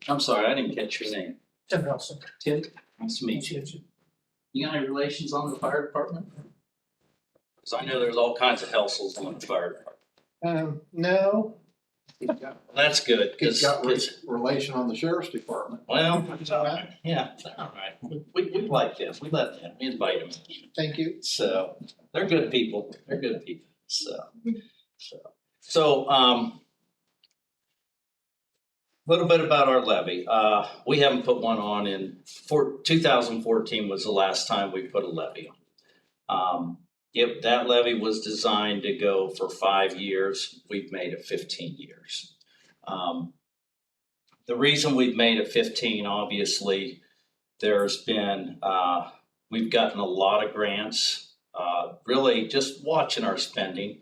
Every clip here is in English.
I'm sorry, I didn't catch your name. Tim Nelson. Tim, nice to meet you. You got any relations on the fire department? Because I know there's all kinds of hustles on the fire department. No, That's good, He's got because, relation on the sheriff's department. well, it's all right. Yeah, it's all right. We like them, we let them, we invite them. thank you. So, they're good people, So, little bit about our levy. We haven't put one on in, 2014 was the last time we put a levy on. That levy was designed to go for 5 years. We've made it 15 years. The reason we've made it 15, obviously, there's been, we've gotten a lot of grants, really just watching our spending.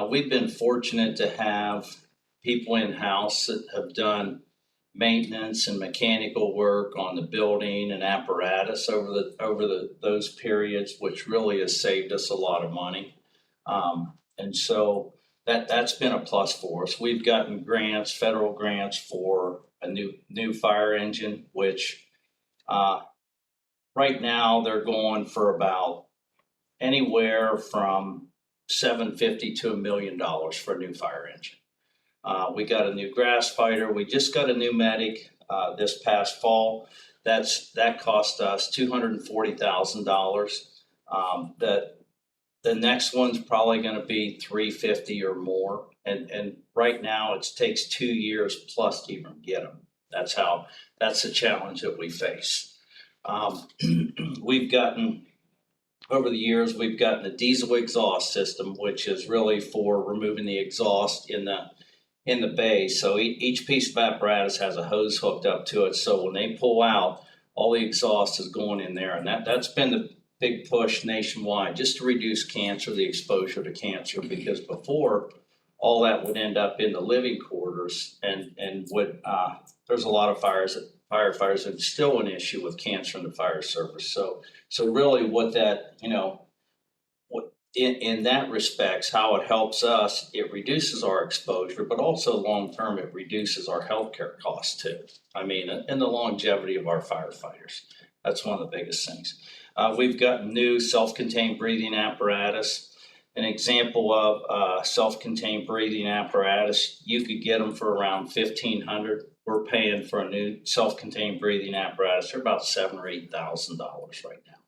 We've been fortunate to have people in-house that have done maintenance and mechanical work on the building and apparatus over those periods, which really has saved us a lot of money. And so that's been a plus for us. We've gotten grants, federal grants for a new fire engine, which right now they're going for about anywhere from $750,000 to $1 million for a new fire engine. We got a new grass fighter. We just got a new medic this past fall. That cost us $240,000. The next one's probably going to be $350,000 or more. And right now it takes 2 years plus to even get them. That's the challenge that we face. We've gotten, over the years, we've gotten a diesel exhaust system, which is really for removing the exhaust in the bay. So each piece of apparatus has a hose hooked up to it. So when they pull out, all the exhaust is going in there. And that's been the big push nationwide, just to reduce cancer, the exposure to cancer, because before all that would end up in the living quarters and there's a lot of firefighters, and still an issue with cancer in the fire service. So really what that, in that respects, how it helps us, it reduces our exposure, but also long-term, it reduces our healthcare costs too. I mean, and the longevity of our firefighters. That's one of the biggest things. We've got new self-contained breathing apparatus. An example of self-contained breathing apparatus, you could get them for around $1,500. We're paying for a new self-contained breathing apparatus. They're about $7,000 or $8,000 right now.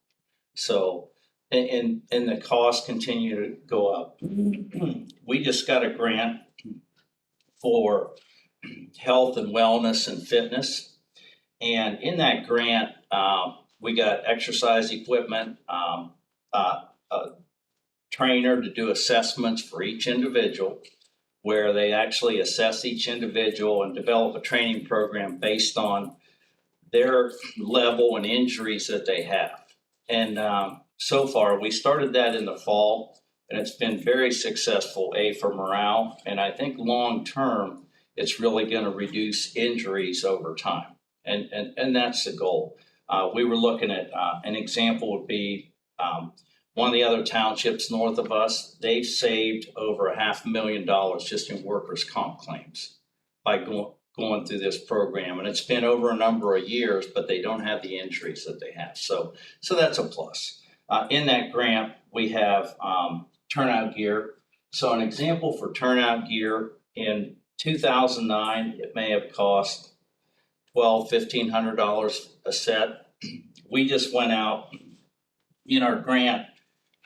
So, and the costs continue to go up. We just got a grant for health and wellness and fitness. And in that grant, we got exercise equipment, a trainer to do assessments for each individual, where they actually assess each individual and develop a training program based on their level and injuries that they have. And so far, we started that in the fall, and it's been very successful, for morale. And I think long-term, it's really going to reduce injuries over time. And that's the goal. We were looking at, an example would be one of the other townships north of us. They've saved over $500,000 just in workers' comp claims by going through this program. And it's been over a number of years, but they don't have the injuries that they have. So that's a plus. In that grant, we have turnout gear. So an example for turnout gear, in 2009, it may have cost $1,500 a set. We just went out in our grant.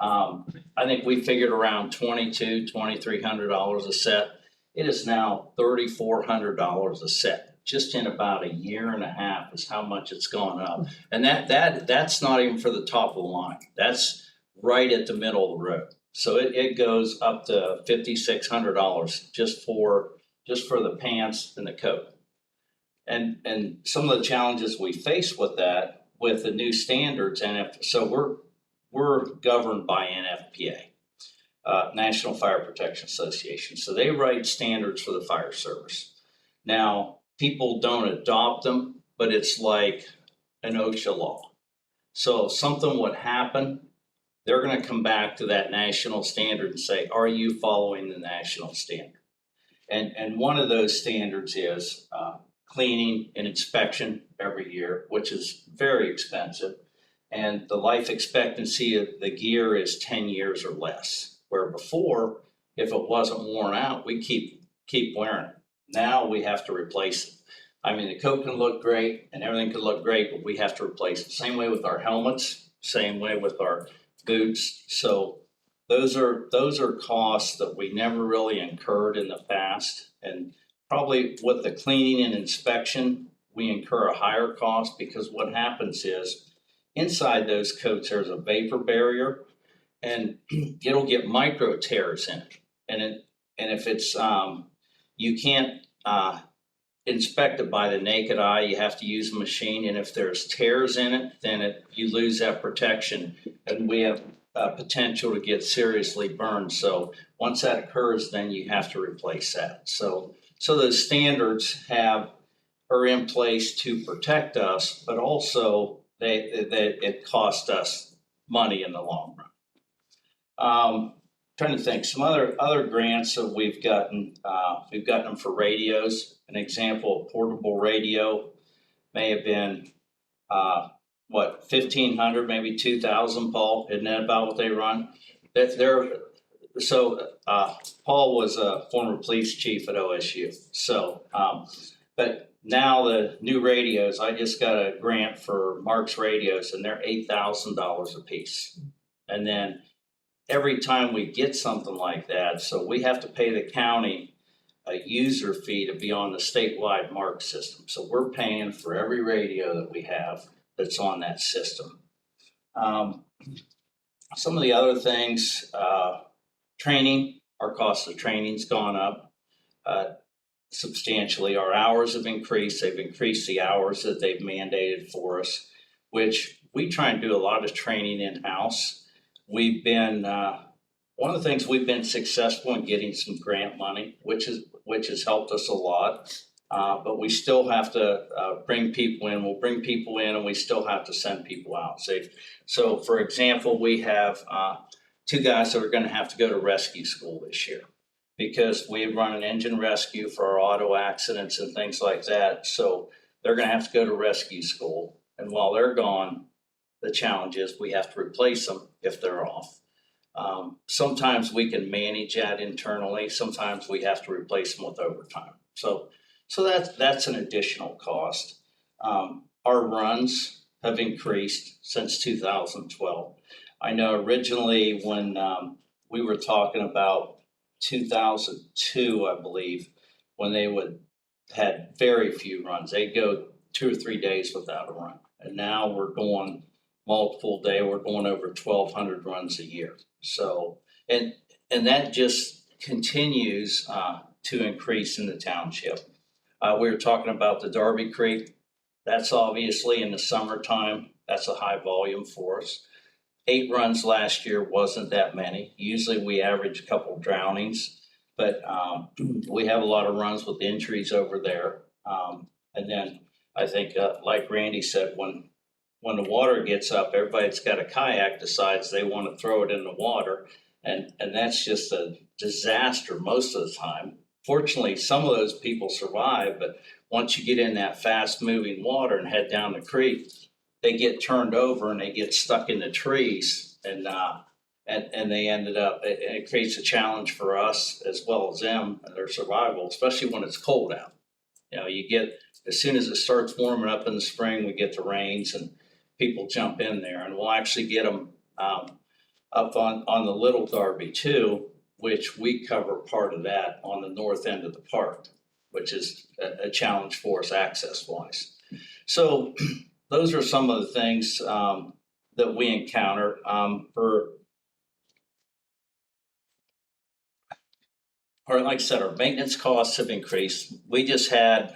I think we figured around $2,300 a set. It is now $3,400 a set. Just in about a year and a half is how much it's gone up. And that's not even for the top of the line. That's right at the middle of the road. So it goes up to $5,600 just for the pants and the coat. And some of the challenges we face with that, with the new standards, so we're governed by NFPA, National Fire Protection Association. So they write standards for the fire service. Now, people don't adopt them, but it's like an OSHA law. So if something would happen, they're going to come back to that national standard and say, are you following the national standard? And one of those standards is cleaning and inspection every year, which is very expensive. And the life expectancy of the gear is 10 years or less, where before, if it wasn't worn out, we keep wearing it. Now we have to replace it. I mean, the coat can look great and everything can look great, but we have to replace it. Same way with our helmets, same way with our boots. So those are costs that we never really incurred in the past. And probably with the cleaning and inspection, we incur a higher cost because what happens is inside those coats, there's a vapor barrier and it'll get micro tears in it. And if it's, you can't inspect it by the naked eye, you have to use a machine. And if there's tears in it, then you lose that protection. And we have potential to get seriously burned. So once that occurs, then you have to replace that. So those standards are in place to protect us, but also it costs us money in the long run. Trying to think, some other grants that we've gotten them for radios. An example, a portable radio may have been, 1,500, maybe 2,000, Paul, isn't that about what they run? Paul was a former police chief at OSU. But now the new radios, I just got a grant for Mark's radios and they're $8,000 a piece. And then every time we get something like that, so we have to pay the county a user fee to be on the statewide Mark system. So we're paying for every radio that we have that's on that system. Some of the other things, training, our cost of training's gone up substantially. Our hours have increased. They've increased the hours that they've mandated for us, which we try and do a lot of training in-house. We've been, one of the things we've been successful in getting some grant money, which has helped us a lot. But we still have to bring people in. We'll bring people in and we still have to send people out. So for example, we have 2 guys that are going to have to go to rescue school this year because we run an engine rescue for our auto accidents and things like that. So they're going to have to go to rescue school. And while they're gone, the challenge is we have to replace them if they're off. Sometimes we can manage that internally. Sometimes we have to replace them with overtime. So that's an additional cost. Our runs have increased since 2012. I know originally when we were talking about 2002, I believe, when they had very few runs. They'd go 2 or 3 days without a run. And now we're going multiple day. We're going over 1,200 runs a year. So, and that just continues to increase in the township. We were talking about the Darby Creek. That's obviously in the summertime. That's a high volume for us. 8 runs last year wasn't that many. Usually we average a couple drownings, but we have a lot of runs with injuries over there. And then I think, like Randy said, when the water gets up, everybody that's got a kayak decides they want to throw it in the water. And that's just a disaster most of the time. Fortunately, some of those people survive, but once you get in that fast moving water and head down the creek, they get turned over and they get stuck in the trees and they ended up, it creates a challenge for us as well as them and their survival, especially when it's cold out. You get, as soon as it starts warming up in the spring, we get the rains and people jump in there, and we'll actually get them up on the Little Darby too, which we cover part of that on the north end of the park, which is a challenge for us access wise. So those are some of the things that we encounter or like I said, our maintenance costs have increased. We just had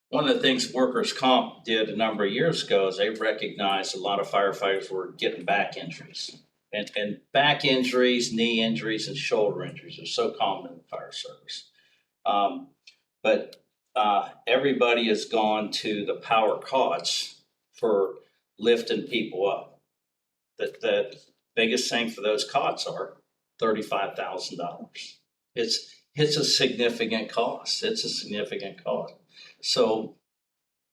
one of the things workers' comp did a number of years ago is they recognized a lot of firefighters were getting back injuries. And back injuries, knee injuries, and shoulder injuries are so common in the fire service. But everybody has gone to the power cots for lifting people up. The biggest thing for those cots are $35,000. it's a significant cost. It's a significant cost. So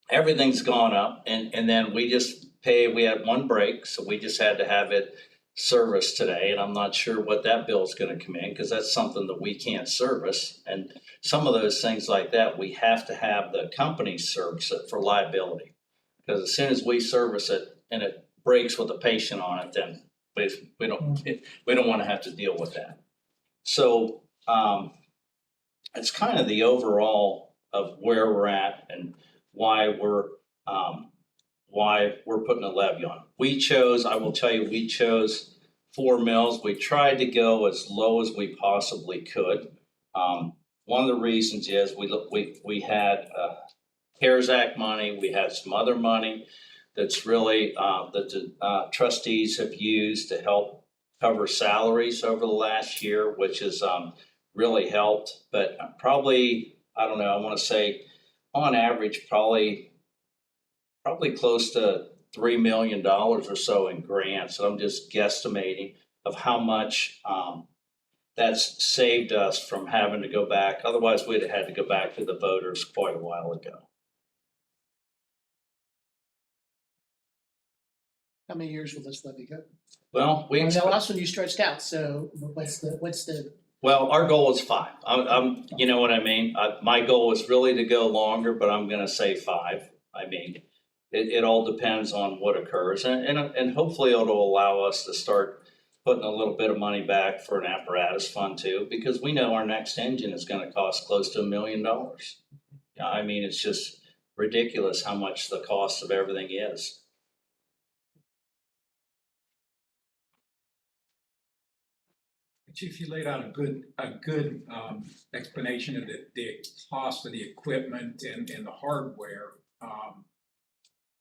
everything's gone up, and then we had one break, so we just had to have it serviced today, and I'm not sure what that bill's gonna come in, because that's something that we can't service. And some of those things like that, we have to have the company service it for liability. Because as soon as we service it and it breaks with a patient on it, then we don't wanna have to deal with that. So, it's kind of the overall of where we're at and why we're putting a levy on. I will tell you, we chose 4 mills. We tried to go as low as we possibly could. One of the reasons is we had CARES Act money, we had some other money that's really that the trustees have used to help cover salaries over the last year, which has really helped. But probably, I don't know, I want to say on average, probably close to $3 million or so in grants. And I'm just guesstimating of how much that's saved us from having to go back. Otherwise, we'd have had to go back to the voters quite a while ago. How many years will this levy go? Well, The last one you stretched out, so what's the? Well, our goal is 5. I'm you know what I mean? My goal is really to go longer, but I'm gonna say 5. I mean, it all depends on what occurs, and hopefully it'll allow us to start putting a little bit of money back for an apparatus fund too, because we know our next engine is gonna cost close to $1 million. I mean, it's just ridiculous how much the cost of everything is. Chief, you laid out a good explanation of the cost of the equipment and the hardware.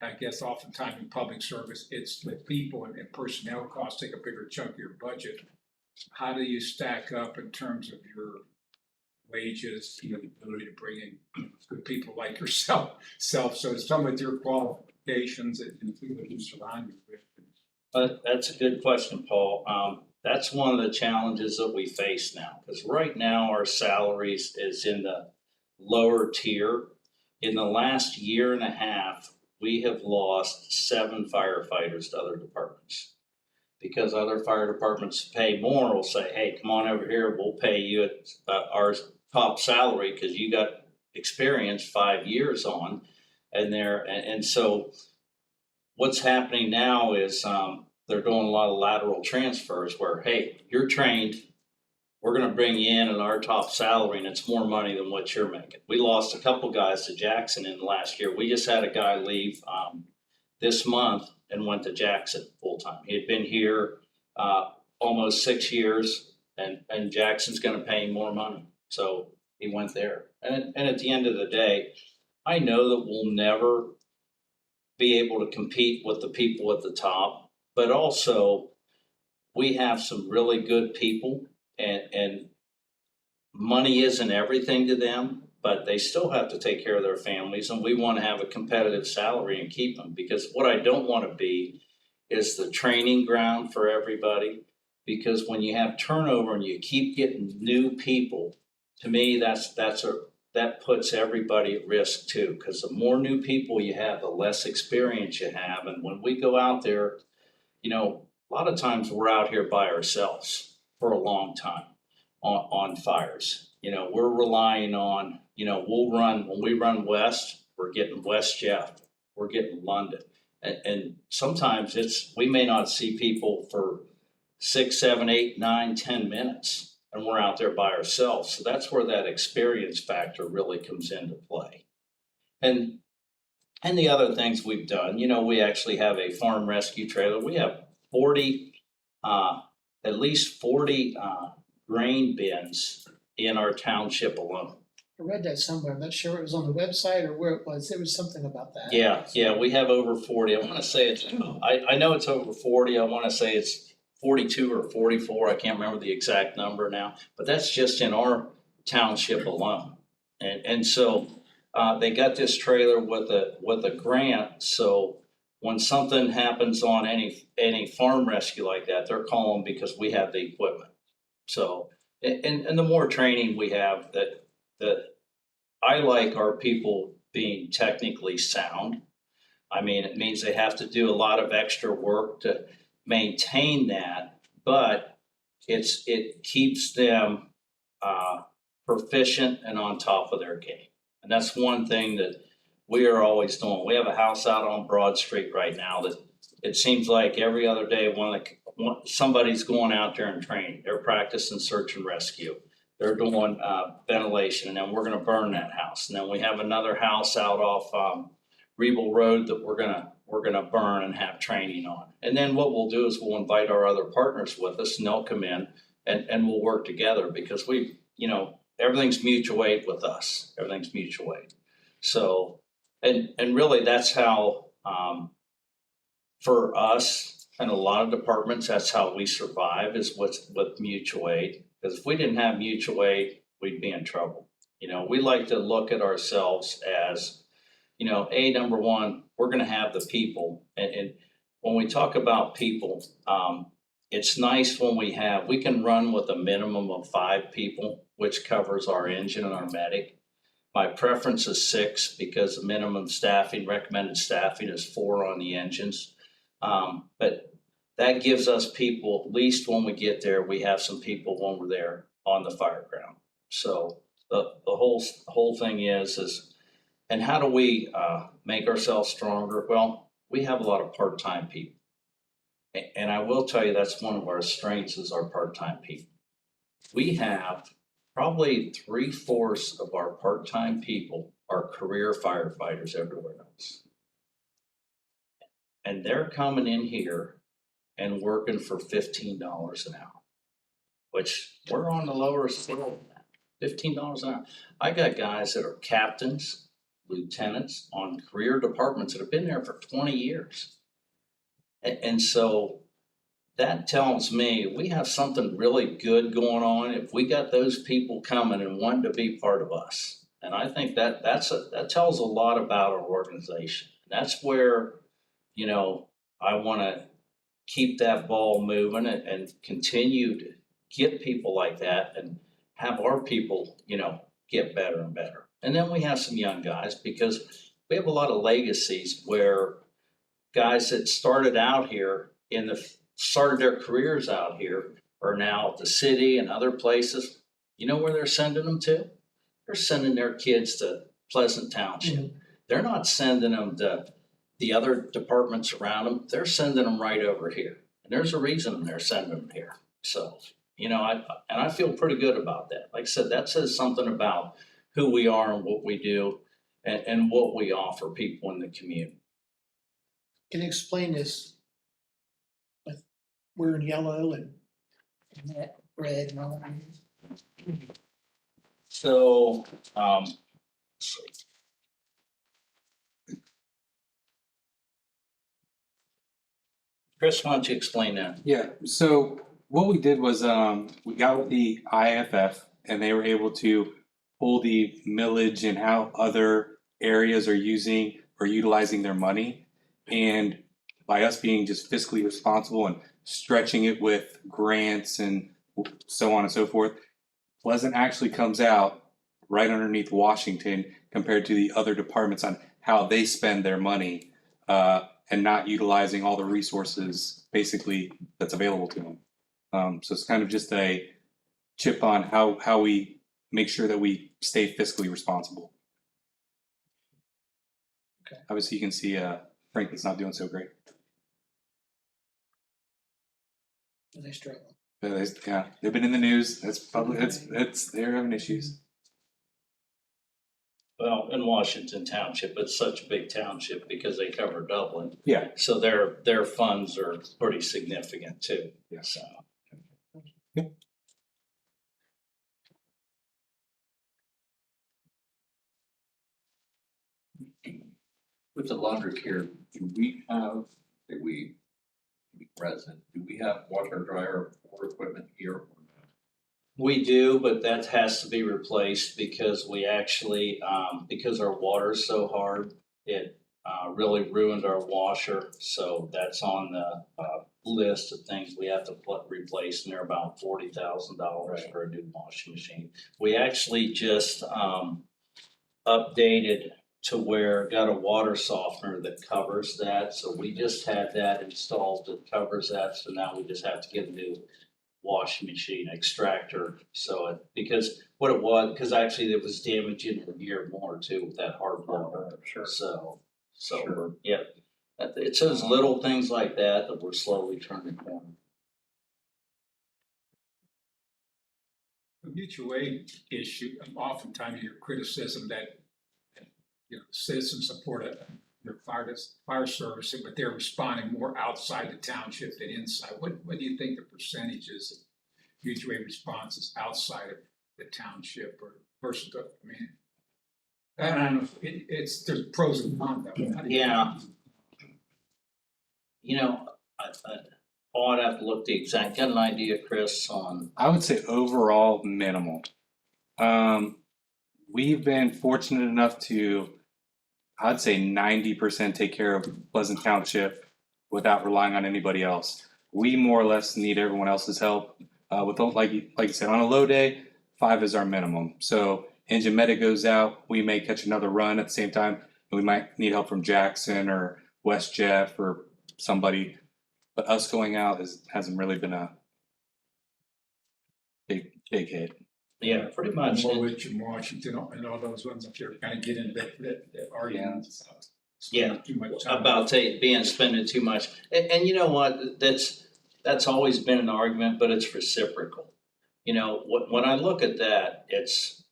I guess oftentimes in public service, it's with people and personnel costs take a bigger chunk of your budget. How do you stack up in terms of your wages, the ability to bring in good people like yourself? So some of your qualifications and people you surround you with. That's a good question, Paul. That's one of the challenges that we face now, because right now our salaries is in the lower tier. In the last year and a half, we have lost 7 firefighters to other departments. Because other fire departments pay more, will say, hey, come on over here, we'll pay you at our top salary because you got experience 5 years on. And so what's happening now is they're doing a lot of lateral transfers where, hey, you're trained, we're gonna bring you in at our top salary and it's more money than what you're making. We lost a couple guys to Jackson in the last year. We just had a guy leave this month and went to Jackson full time. He had been here almost 6 years, and Jackson's gonna pay him more money. So he went there. And at the end of the day, I know that we'll never be able to compete with the people at the top, but also we have some really good people, and money isn't everything to them, but they still have to take care of their families, and we want to have a competitive salary and keep them. Because what I don't want to be is the training ground for everybody, because when you have turnover and you keep getting new people, to me that puts everybody at risk too, because the more new people you have, the less experience you have. And when we go out there, a lot of times we're out here by ourselves for a long time on fires. We're relying on, when we run west, we're getting West Jeff, we're getting London. And sometimes we may not see people for 6, 7, 8, 9, 10 minutes, and we're out there by ourselves. So that's where that experience factor really comes into play. And the other things we've done, we actually have a farm rescue trailer. We have at least 40 grain bins in our township alone. I read that somewhere. I'm not sure it was on the website or where it was. There was something about that. Yeah, we have over 40. I want to say I know it's over 40. I want to say it's 42 or 44. I can't remember the exact number now, but that's just in our township alone. And so they got this trailer with a grant. So when something happens on any farm rescue like that, they're calling because we have the equipment. So And the more training we have, that I like our people being technically sound. I mean, it means they have to do a lot of extra work to maintain that, but it keeps them proficient and on top of their game. And that's one thing that we are always doing. We have a house out on Broad Street right now that it seems like every other day somebody's going out there and training. They're practicing search and rescue. They're doing ventilation, and then we're gonna burn that house. And then we have another house out off Rebel Road that we're gonna burn and have training on. And then what we'll do is we'll invite our other partners with us, and they'll come in and we'll work together, because everything's mutual aid with us. Everything's mutual aid. So, and really that's how, for us and a lot of departments, that's how we survive, is with mutual aid. Because if we didn't have mutual aid, we'd be in trouble. We like to look at ourselves as, number one, we're gonna have the people. And when we talk about people, it's nice when we can run with a minimum of 5 people, which covers our engine and our medic. My preference is 6, because the minimum recommended staffing is 4 on the engines. But that gives us people, at least when we get there, we have some people when we're there on the fire ground. So the whole thing is, and how do we make ourselves stronger? Well, we have a lot of part-time people. And I will tell you, that's one of our strengths, is our part-time people. We have probably 3/4 of our part-time people are career firefighters everywhere else. And they're coming in here and working for $15 an hour, which we're on the lower scale of that. $15 an hour. I got guys that are captains, lieutenants on career departments that have been there for 20 years. And so that tells me we have something really good going on if we got those people coming and wanting to be part of us. And I think that tells a lot about our organization. That's where, I want to keep that ball moving and continue to get people like that and have our people, get better and better. And then we have some young guys, because we have a lot of legacies where guys that started out here started their careers out here are now at the city and other places. You know where they're sending them to? They're sending their kids to Pleasant Township. Mm-hmm. They're not sending them to the other departments around them. They're sending them right over here. And there's a reason they're sending them here. So, I feel pretty good about that. Like I said, that says something about who we are and what we do and what we offer people in the community. Can you explain this? With we're in yellow and that red and all that. So, Chris, why don't you explain that? Yeah, so what we did was we got with the IFF, and they were able to pull the millage and how other areas are using or utilizing their money. And by us being just fiscally responsible and stretching it with grants and so on and so forth, Pleasant actually comes out right underneath Washington compared to the other departments on how they spend their money. And not utilizing all the resources basically that's available to them. So it's kind of just a chip on how we make sure that we stay fiscally responsible. Okay. Obviously you can see Franklin's not doing so great. They struggle. Yeah, they've been in the news. That's public. They're having issues. Well, in Washington Township, it's such a big township because they cover Dublin. Yeah. So their funds are pretty significant too. Yeah. So. Yeah. With the laundry care, do we have, do we have washer dryer or equipment here or not? We do, but that has to be replaced because we actually, because our water's so hard, really ruined our washer, so that's on the, list of things we have to replace, and they're about $40,000 for a new washing machine. We actually just, updated to where, got a water softener that covers that, so we just had that installed that covers that, so now we just have to get a new washing machine extractor, because what it was, because actually it was damaging the gear more too with that hard water. Sure. So, Sure. yeah, it's those little things like that that we're slowly turning the corner. The mutual aid issue, oftentimes you hear criticism that, citizens support their fire service, but they're responding more outside the township than inside. What do you think the percentage is of mutual aid responses outside of the township or versus the, I don't know, there's pros and cons of it. How do you- Yeah. You know, I'd have to look the exact, got an idea, Chris, on, I would say overall minimal. We've been fortunate enough to, I'd say 90% take care of Pleasant Township without relying on anybody else. We more or less need everyone else's help. Like you said, on a low day, 5 is our minimum. So engine medic goes out, we may catch another run at the same time, and we might need help from Jackson or West Jeff or somebody. But us going out hasn't really been a big hit. yeah, pretty much. Norwich and Washington and all those ones up there kind of get into that arguments. Yeah. Too much time. About spending too much. And you know what, that's always been an argument, but it's reciprocal. You know, when I look at that, it's,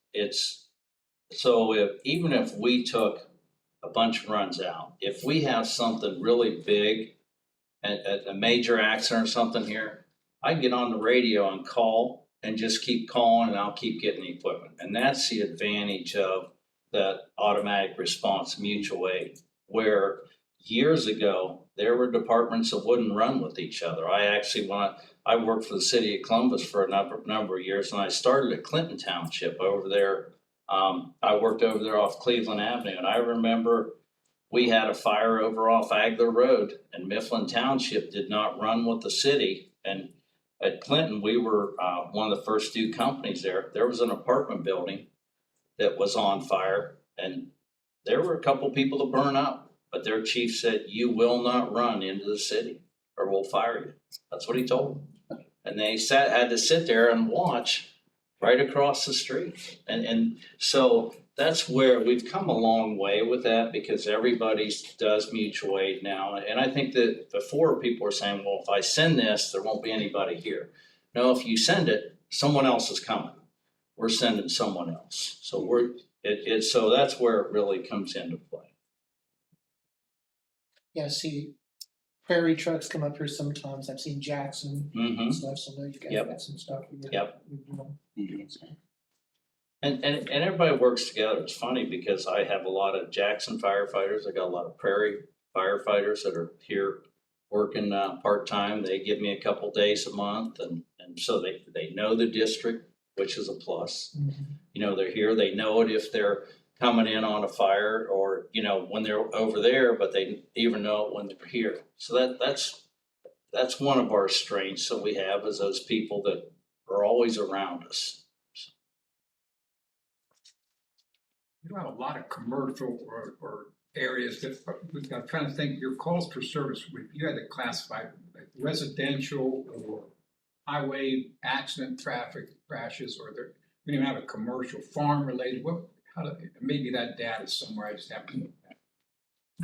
so even if we took a bunch of runs out, if we have something really big, a major accident or something here, I can get on the radio and call and just keep calling, and I'll keep getting the equipment. And that's the advantage of that automatic response mutual aid, where years ago, there were departments that wouldn't run with each other. I worked for the city of Columbus for a number of years, and I started at Clinton Township over there. I worked over there off Cleveland Avenue, and I remember we had a fire over off Agler Road, and Mifflin Township did not run with the city. And at Clinton, we were one of the first 2 companies there. There was an apartment building that was on fire, and there were a couple people to burn up, but their chief said, "You will not run into the city or we'll fire you." That's what he told them. And they had to sit there and watch right across the street. And so that's where we've come a long way with that, because everybody does mutual aid now. And I think that before, people were saying, well, if I send this, there won't be anybody here. No, if you send it, someone else is coming. We're sending someone else. So so that's where it really comes into play. Yeah, I see prairie trucks come up here sometimes. I've seen Jackson Mm-hmm. and stuff, so I know you guys Yep. got some stuff. Yep. Doing. And everybody works together. It's funny because I have a lot of Jackson firefighters. I got a lot of prairie firefighters that are here working part-time. They give me a couple days a month, and so they know the district, which is a plus. Mhm. You know, they're here, they know it if they're coming in on a fire, or, you know, when they're over there, but they even know it when they're here. So that's one of our strengths that we have, is those people that are always around us. You don't have a lot of commercial or areas that, I'm trying to think, your calls per service, if you had to classify like residential or highway accident, traffic crashes, or there, we don't even have a commercial farm related, maybe that data is somewhere, I just have to look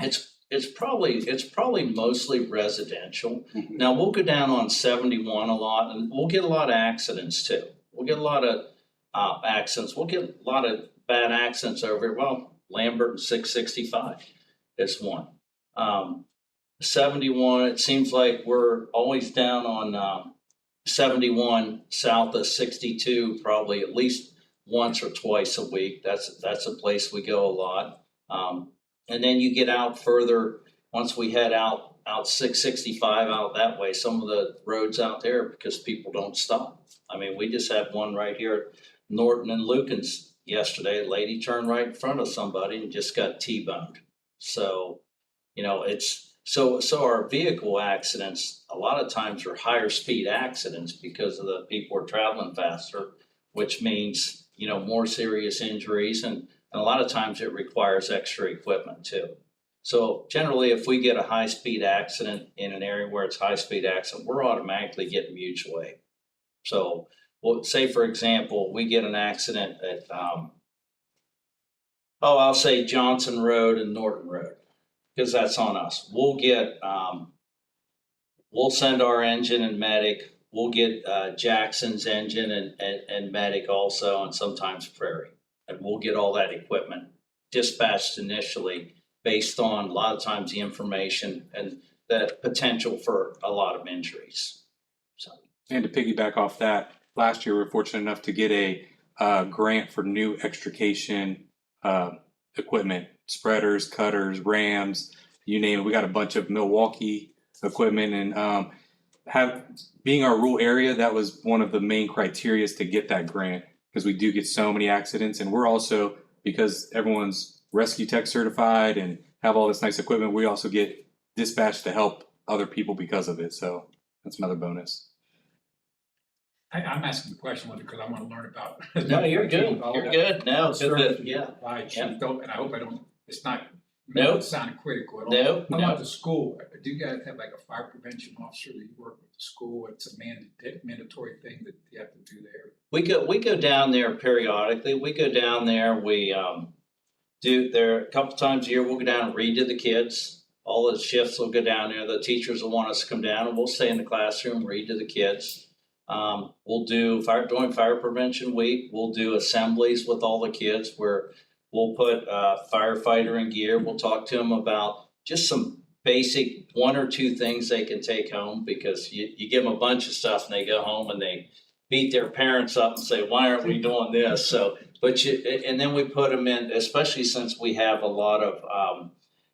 at. It's probably mostly residential. Mhm. Now, we'll go down on 71 a lot, and we'll get a lot of accidents too. We'll get a lot of accidents. We'll get a lot of bad accidents over here. Well, Lambert and 665 is one. 71, it seems like we're always down on 71 south of 62, probably at least once or twice a week. That's a place we go a lot. And then you get out further, once we head out 665 out that way, some of the roads out there, because people don't stop. I mean, we just had one right here at Norton and Lukens yesterday. A lady turned right in front of somebody and just got T-boned. So So our vehicle accidents, a lot of times are higher speed accidents because of the people are traveling faster, which means, more serious injuries and a lot of times it requires extra equipment too. So generally, if we get a high speed accident in an area where it's high speed accident, we're automatically getting mutual aid. So, well, say for example, we get an accident at, I'll say Johnson Road and Norton Road, because that's on us. We'll send our engine and medic. We'll get Jackson's engine and medic also, and sometimes Prairie. And we'll get all that equipment dispatched initially based on a lot of times the information and the potential for a lot of injuries. So, And to piggyback off that, last year we were fortunate enough to get a grant for new extrication equipment, spreaders, cutters, rams, you name it. We got a bunch of Milwaukee equipment, and being our rural area, that was one of the main criteria to get that grant, because we do get so many accidents, and we're also, because everyone's rescue tech certified and have all this nice equipment, we also get dispatched to help other people because of it. So that's another bonus. I'm asking the question because I want to learn about. no, you're good. You're good. No, good. Service To, yeah. provide, Yeah. and I hope I don't, it's not, Nope. sounding critical at all. No, How no. about the school? Do you guys have like a fire prevention officer that you work with the school? It's a mandatory thing that you have to do there. We go down there periodically. We go down there. We do there a couple times a year. We'll go down and read to the kids. All the shifts will go down there. The teachers will want us to come down, and we'll stay in the classroom, read to the kids. We'll do during fire prevention week. We'll do assemblies with all the kids where we'll put a firefighter in gear. We'll talk to them about just some basic 1 or 2 things they can take home, because you give them a bunch of stuff and they go home and they beat their parents up and say, why aren't we doing this? So, and then we put them in, especially since we have a lot of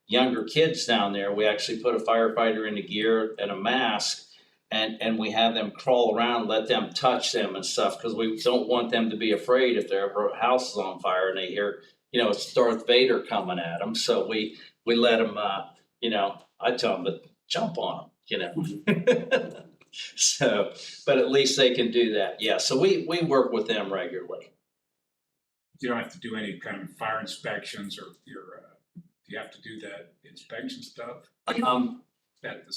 younger kids down there, we actually put a firefighter in the gear and a mask, and we have them crawl around, let them touch them and stuff, because we don't want them to be afraid if their house is on fire and they hear, it's Darth Vader coming at them. So we let them, I tell them to jump on them, So, but at least they can do that. Yeah, so we work with them regularly. You don't have to do any kind of fire inspections or do you have to do that inspection stuff?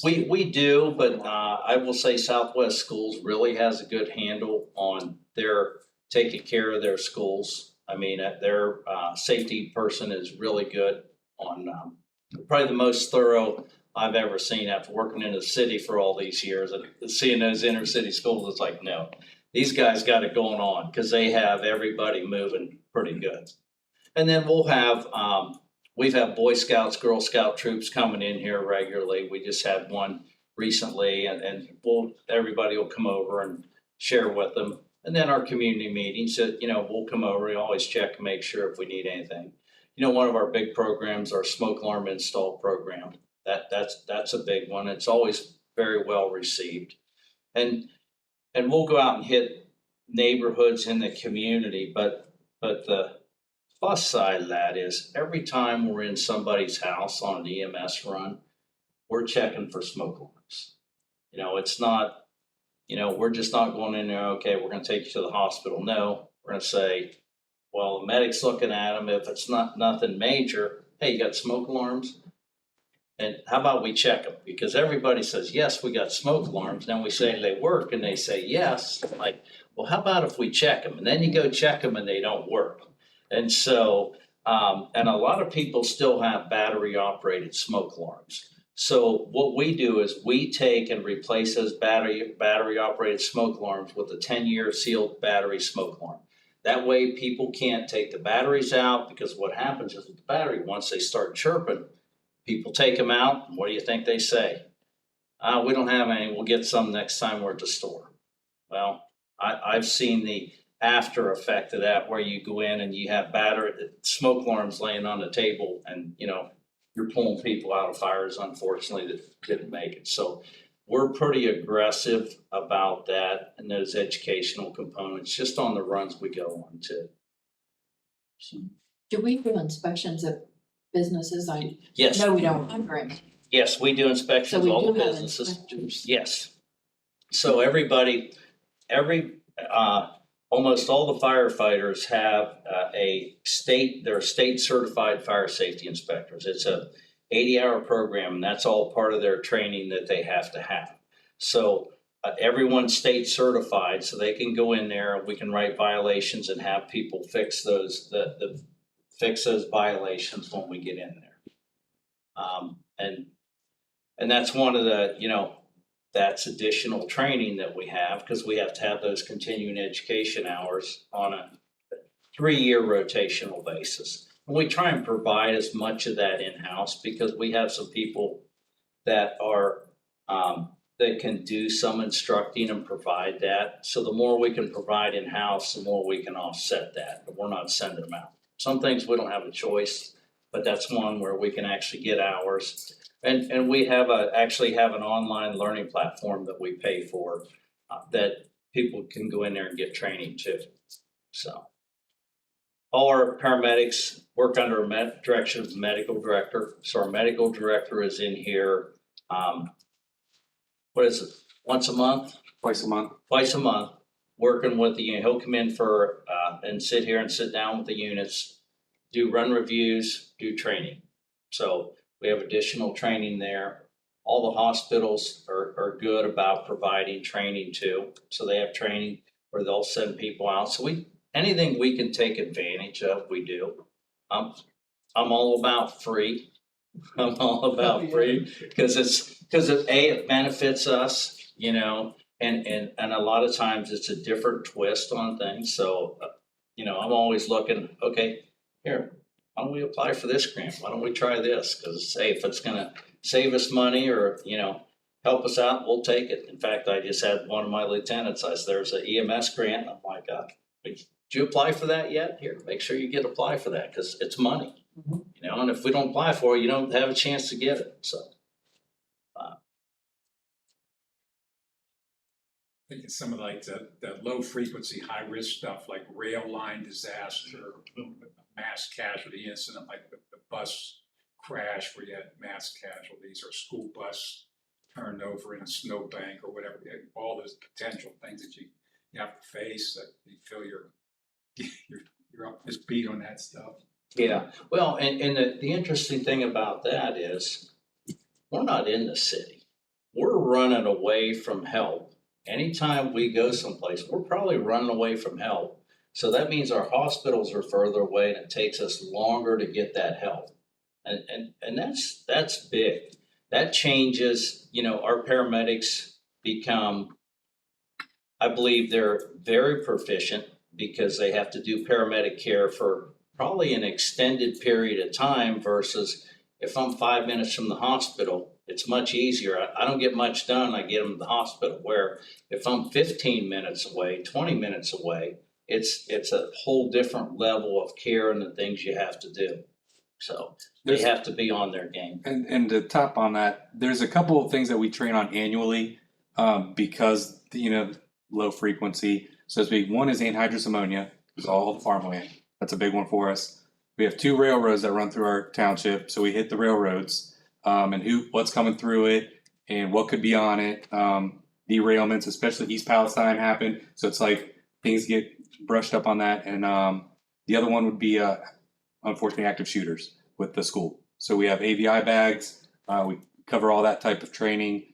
We do, but I will say Southwest Schools really has a good handle on their taking care of their schools. I mean, their safety person is really good on probably the most thorough I've ever seen after working in the city for all these years, and seeing those inner city schools. It's like, no, these guys got it going on, because they have everybody moving pretty good. And then we've had Boy Scouts, Girl Scout troops coming in here regularly. We just had one recently, and everybody will come over and share with them. And then our community meetings, we'll come over. We always check and make sure if we need anything. One of our big programs, our smoke alarm install program. That's a big one. It's always very well received. And we'll go out and hit neighborhoods in the community, but the plus side of that is every time we're in somebody's house on an EMS run, we're checking for smoke alarms. It's not, we're just not going in there, okay, we're going to take you to the hospital. No, we're going to say, well, the medic's looking at them. If it's not nothing major, hey, you got smoke alarms? And how about we check them? Because everybody says, yes, we got smoke alarms. Then we say they work, and they say yes. Like, well, how about if we check them? And then you go check them and they don't work. And so, and a lot of people still have battery operated smoke alarms. So what we do is we take and replace those battery operated smoke alarms with a 10-year sealed battery smoke alarm. That way people can't take the batteries out, because what happens is with the battery, once they start chirping, people take them out. And what do you think they say? We don't have any. We'll get some next time we're at the store. Well, I've seen the after effect of that, where you go in and you have smoke alarms laying on the table, and you're pulling people out of fires, unfortunately, that didn't make it. So we're pretty aggressive about that and those educational components just on the runs we go on too. So. Do we do inspections at businesses? I Yes, know we don't have very many. yes, we do So inspections, we all do the have businesses. inspectors. Yes. So everybody, almost all the firefighters have they're state certified fire safety inspectors. It's a 80-hour program, and that's all part of their training that they have to have. So everyone's state certified, so they can go in there, we can write violations and have people fix those, fix those violations when we get in there. And that's one of the, that's additional training that we have, because we have to have those continuing education hours on a 3-year rotational basis. And we try and provide as much of that in-house, because we have some people that are, that can do some instructing and provide that. So the more we can provide in-house, the more we can offset that, but we're not sending them out. Some things we don't have a choice, but that's one where we can actually get hours. And we have actually have an online learning platform that we pay for, that people can go in there and get training too. So all our paramedics work under a direction of the medical director. So our medical director is in here, what is it, once a month? Twice a month. Twice a month, working with the unit. He'll come in for, and sit here and sit down with the units, do run reviews, do training. So we have additional training there. All the hospitals are good about providing training too. So they have training where they'll send people out. So anything we can take advantage of, we do. I'm all about free. I'm all about free, because it benefits us, and a lot of times it's a different twist on things. So, I'm always looking, okay, here, why don't we apply for this grant? Why don't we try this? Because hey, if it's gonna save us money or, help us out, we'll take it. In fact, I just had one of my lieutenants, I said, there's an EMS grant. I'm like, did you apply for that yet? Here, make sure you apply for that, because it's money. And if we don't apply for it, you don't have a chance to get it, so. I think it's some of like the low frequency, high risk stuff like rail line disaster, mass casualty incident, like the bus crash where you had mass casualties, or school bus turned over in a snowbank or whatever. All those potential things that you have to face, that you feel you're up to speed on that stuff. Yeah, well, and the interesting thing about that is, we're not in the city. We're running away from help. Anytime we go someplace, we're probably running away from help. So that means our hospitals are further away, and it takes us longer to get that help. And that's big. That changes, our paramedics become, I believe they're very proficient, because they have to do paramedic care for probably an extended period of time, versus if I'm 5 minutes from the hospital, it's much easier. I don't get much done, I get them to the hospital. Where if I'm 15 minutes away, 20 minutes away, it's a whole different level of care and the things you have to do. So they have to be on their game. And to top on that, there's a couple of things that we train on annually, because low frequency, so to speak. One is anhydrous ammonia, it's all the farmland. That's a big one for us. We have 2 railroads that run through our township, so we hit the railroads, and what's coming through it and what could be on it. Derailments, especially East Palestine, happen, so it's like things get brushed up on that. And the other one would be unfortunately active shooters with the school. So we have AVI bags. We cover all that type of training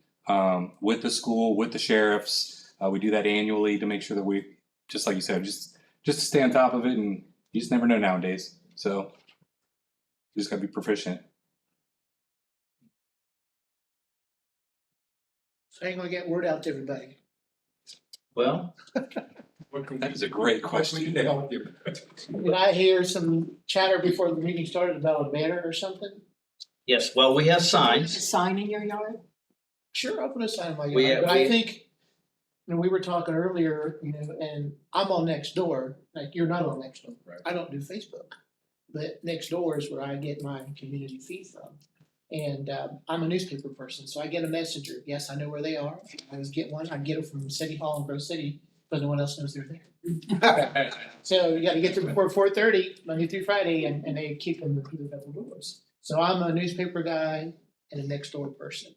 with the school, with the sheriffs. We do that annually to make sure that we, just like you said, just to stay on top of it. And you just never know nowadays. So you just got to be proficient. So how you gonna get word out to everybody? Well, That is a great question. Did I hear some chatter before the meeting started about a banner or something? yes, well, we have A signs. sign in your yard? Sure, I'll put a sign in my We yard, have- but I we- think, we were talking earlier, and I'm on Nextdoor, like you're not on Nextdoor. Right. I don't do Facebook, but Nextdoor is where I get my community feed from. And I'm a newspaper person, so I get a messenger. Yes, I know where they are. I always get one. I get it from City Hall in Grove City, but no one else knows they're there. So you gotta get there before 4:30, Monday through Friday, and they keep them through the double doors. So I'm a newspaper guy and a next door person.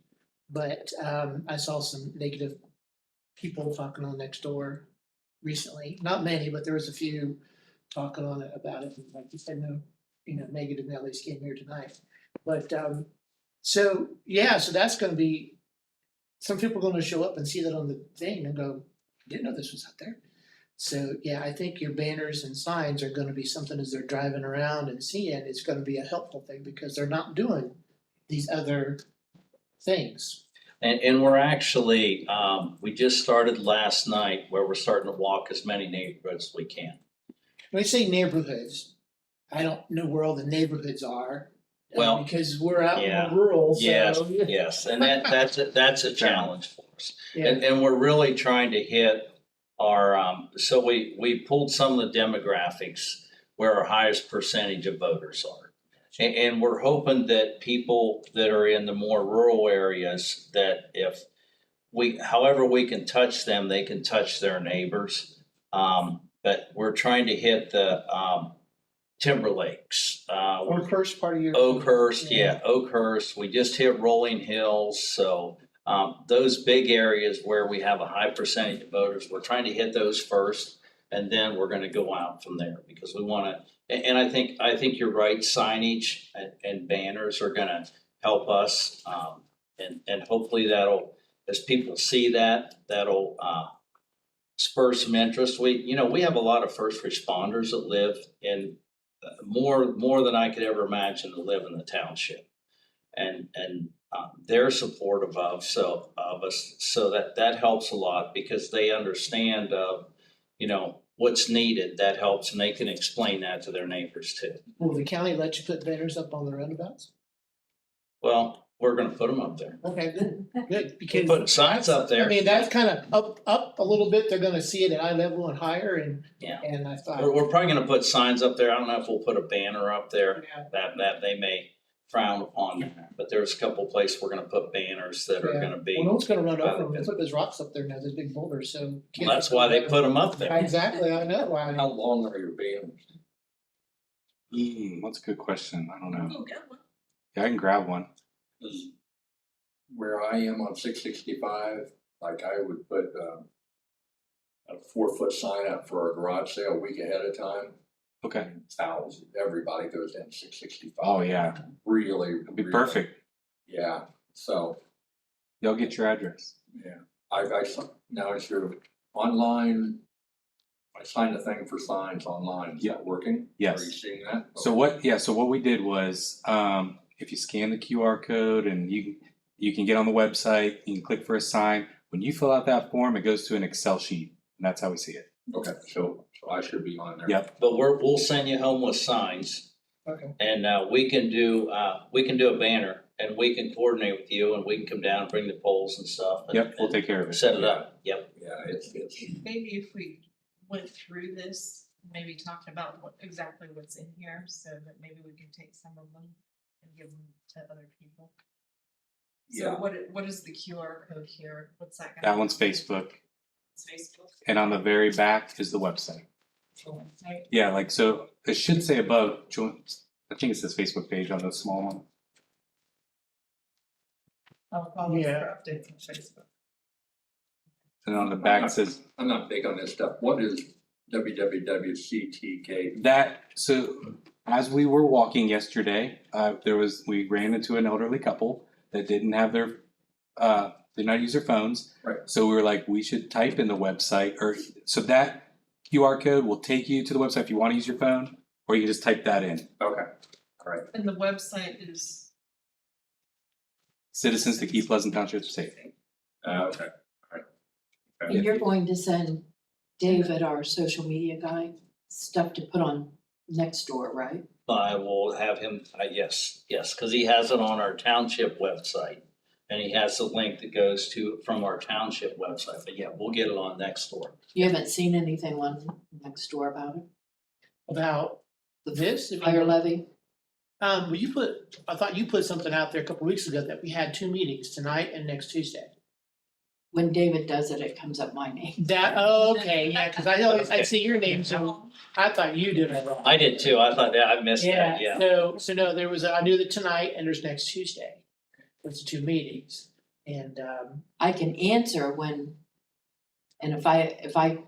But I saw some negative people talking on next door recently. Not many, but there was a few talking on it about it. And like you said, no, negative Nellies came here tonight. But so yeah, so that's gonna be, some people are gonna show up and see that on the thing and go, didn't know this was out there. So yeah, I think your banners and signs are gonna be something as they're driving around and seeing, it's gonna be a helpful thing because they're not doing these other things. And we're actually, we just started last night where we're starting to walk as many neighborhoods as we can. When I say neighborhoods, I don't know where all the neighborhoods are. Well, Because we're out in yeah, the rural, so. Yes, and that's a challenge for us. Yeah, And we're really trying to hit our, so we pulled some of the demographics where our highest percentage of voters are. And we're hoping that people that are in the more rural areas, that if however we can touch them, they can touch their neighbors. But we're trying to hit the, Timberlakes, Oakhurst part of your. Oakhurst, yeah, Oakhurst, we just hit Rolling Hills, so, those big areas where we have a high percentage of voters, we're trying to hit those first. And then we're gonna go out from there, because we wanna, and I think you're right, signage and banners are gonna help us. And hopefully that'll, as people see that, that'll, spur some interest. We have a lot of first responders that live in, more than I could ever imagine to live in the township. And they're supportive of us, so that helps a lot, because they understand, what's needed. That helps, and they can explain that to their neighbors too. Will the county let you put banners up on the roundabouts? Well, we're gonna put them up there. Okay, good, good, We because. put signs up there. I mean, that's kind of up a little bit, they're gonna see it at eye level and higher, and. Yeah. And I thought. We're probably gonna put signs up there. I don't know if we'll put a banner up there. Yeah. That they may frown upon that, but there's a couple places we're gonna put banners that are Yeah. gonna be. Well, no one's gonna run over them, they put those rocks up there now, those big boulders, so. kids That's are why they gonna- put them up there. Exactly, I know why. How long are your banners? That's a good question. I don't know. Oh, get one. Yeah, I can grab one. 'Cause where I am on 665, like I would put a 4-foot sign up for our garage sale a week ahead of time. Okay. Thousands, everybody goes down 665. Oh, yeah. Really, It'd be really- perfect. Yeah, so, Y'all get your address. yeah, now it's your online, I signed a thing for signs online, is that working? Yes. Are you seeing that? So what we did was, if you scan the QR code and you can get on the website, you can click for a sign. When you fill out that form, it goes to an Excel sheet, and that's how we see it. Okay, so I should be on there. Yep. But we'll send you home with signs, Okay, and we can do a banner, and we can coordinate with you, and we can come down and bring the poles and stuff. And, Yep, we'll take care of it. Set it up. Yep. Yeah, it's, Maybe if we went through this, maybe talked about exactly what's in here, so that maybe we can take some of them and give them to other people. So Yeah. what is the QR code here? What's that? gonna That be? one's Facebook, It's Facebook. and on the very back is the website. Right? Yeah, like, so it should say above, I think it says Facebook page on the small one. I'll follow Yeah. for updates on Facebook. And on the back it says I'm not big on this stuff. What is www.ctk? so as we were walking yesterday, we ran into an elderly couple that didn't have their, did not use their phones. Right. So we were like, we should type in the website, so that QR code will take you to the website if you wanna use your phone, or you can just type that in. Okay, all right. And the website is, Citizens to keep Pleasant Township safe. Okay, all right. Okay. And you're going to send David, our social media guy, stuff to put on next door, right? I will have him. Yes, because he has it on our township website, and he has the link that goes from our township website. But yeah, we'll get it on Nextdoor. You haven't seen anything on next door about it? about this, I mean, Fire levy? well, I thought you put something out there a couple weeks ago that we had 2 meetings, tonight and next Tuesday. When David does it, it comes up my name. That, oh, okay, yeah, cause I always, I see your name, so I thought you did it wrong. I did too. I thought that, I missed that, yeah. So no, there was, I knew that tonight and there's next Tuesday. There's 2 meetings and, I can answer when, and if I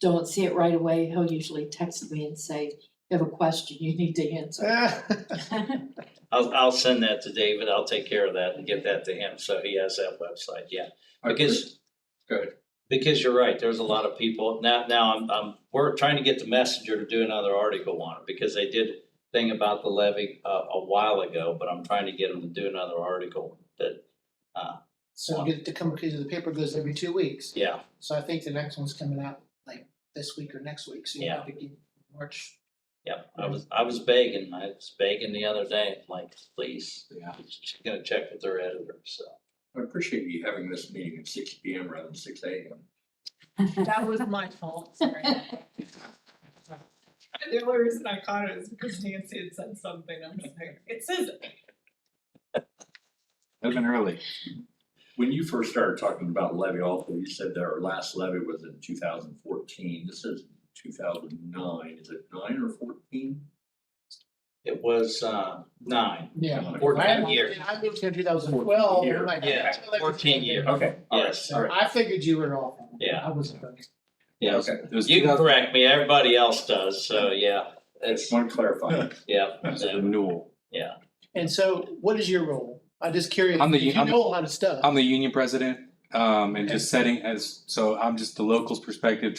don't see it right away, he'll usually text me and say, you have a question you need to answer. I'll send that to David. I'll take care of that and get that to him, so he has that website, yeah. Because, Good. because you're right, there's a lot of people, now we're trying to get the Messenger to do another article on it, because they did a thing about the levy a while ago, but I'm trying to get them to do another article that, so get it to come, because the paper goes every 2 weeks. yeah, So I think the next one's coming out like this week or next week, so you Yeah. have to get March. yeah, I was begging the other day, like, please, Yeah. she's gonna check with their editor, so. I appreciate you having this meeting at 6 PM rather than 6 AM. That was my fault, sorry. The only reason I caught it is because Nancy had said something, I'm just like, it says It's been early. When you first started talking about levy also, you said that our last levy was in 2014. This is 2009. Is it 9 or 14? It was 9, Yeah. 14 years. I moved here in 2012. Year. Yeah, 14 years. Okay. all right, Yes. all right. I figured you were off. Yeah. I was. Yes, Okay. It was you can 2000 correct me, everybody else does, so yeah, it's, Just want to clarify. yeah, it was a so, renewal. yeah. And so what is your role? I'm just curious. I'm the- You I'm the- know a lot of stuff. I'm the union president, and Okay. just setting so I'm just the locals perspective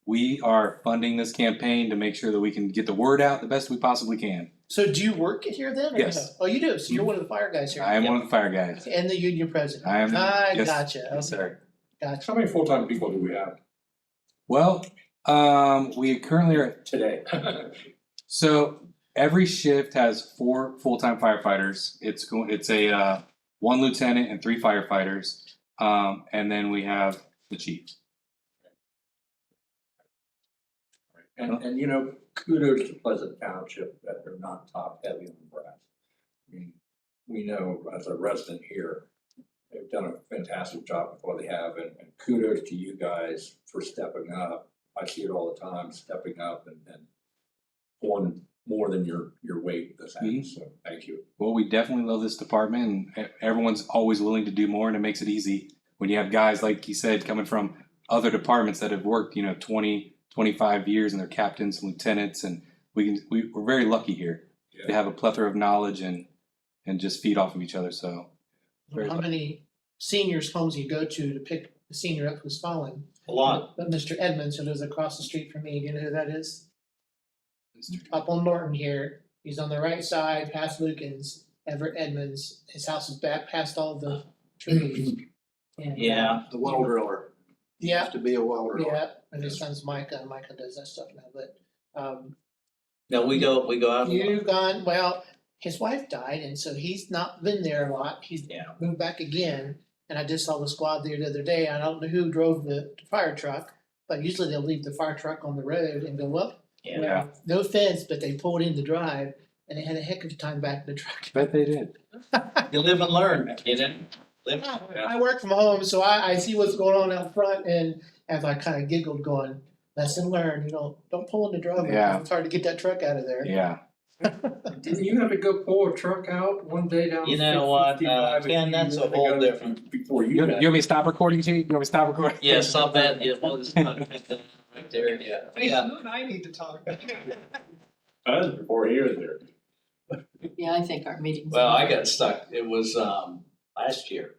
we are funding this campaign to make sure that we can get the word out the best we possibly can. So do you work here then? or Yes. no? Oh, you do? So you're one of the fire guys here? I am one of the fire guys. And the union president? I am. I yes, gotcha. Yes, Okay, sir. gotcha. How many full-time people do we have Well, we currently are today? so every shift has 4 full-time firefighters. It's a 1 lieutenant and 3 firefighters. And then we have the chief. And you know, kudos to Pleasant Township that they're not top heavy on brass. I mean, we know as a resident here, they've done a fantastic job with what they have, and kudos to you guys for stepping up. I see it all the time, stepping up and pulling more than your weight this Mhm. so thank you. Well, we definitely love this department, and everyone's always willing to do more, and it makes it easy when you have guys like you said coming from other departments that have worked 20, 25 years, and they're captains, lieutenants, and we're very lucky here to have a plethora of knowledge and just feed off of each other. So very How lucky. many seniors' homes you go to pick the senior up who's fallen? A lot, But Mr. Edmonds, who lives across the street from me, do you know who that is? Up on Norton here, he's on the right side, past Lucan's, Everett Edmonds, his house is back past all the trees. And, yeah, The well driller. Yeah, Used to be a well driller. yeah, and his son's Micah, and Micah does that stuff now, but, no, we go out. a lot. you've gone, well, his wife died, and so he's not been there a lot, he's Yeah. moved back again. And I just saw the squad there the other day, I don't know who drove the fire truck, but usually they'll leave the fire truck on the road and go up. Yeah. Well, no offense, but they pulled in the drive, and they had a heck of a time back in the truck. Bet they did. You live and learn, you didn't live, I work from home, so I see what's going on out front, and as I kind of giggled, going, "Lesson learned. Don't pull in the driveway. Yeah. It's hard to get that truck out of there." Yeah. Didn't you have to go pull a truck out one day down? You know what, 655 Ken, and that's you a had to whole go different- Before You you want got. me to stop recording, Chief? You want me to stop recording? yeah, stop that, yeah, well, it's not right there, yeah, yeah. You and I need to talk. That was before he was there. Yeah, I think our meetings. Well, I got stuck, it was, last year,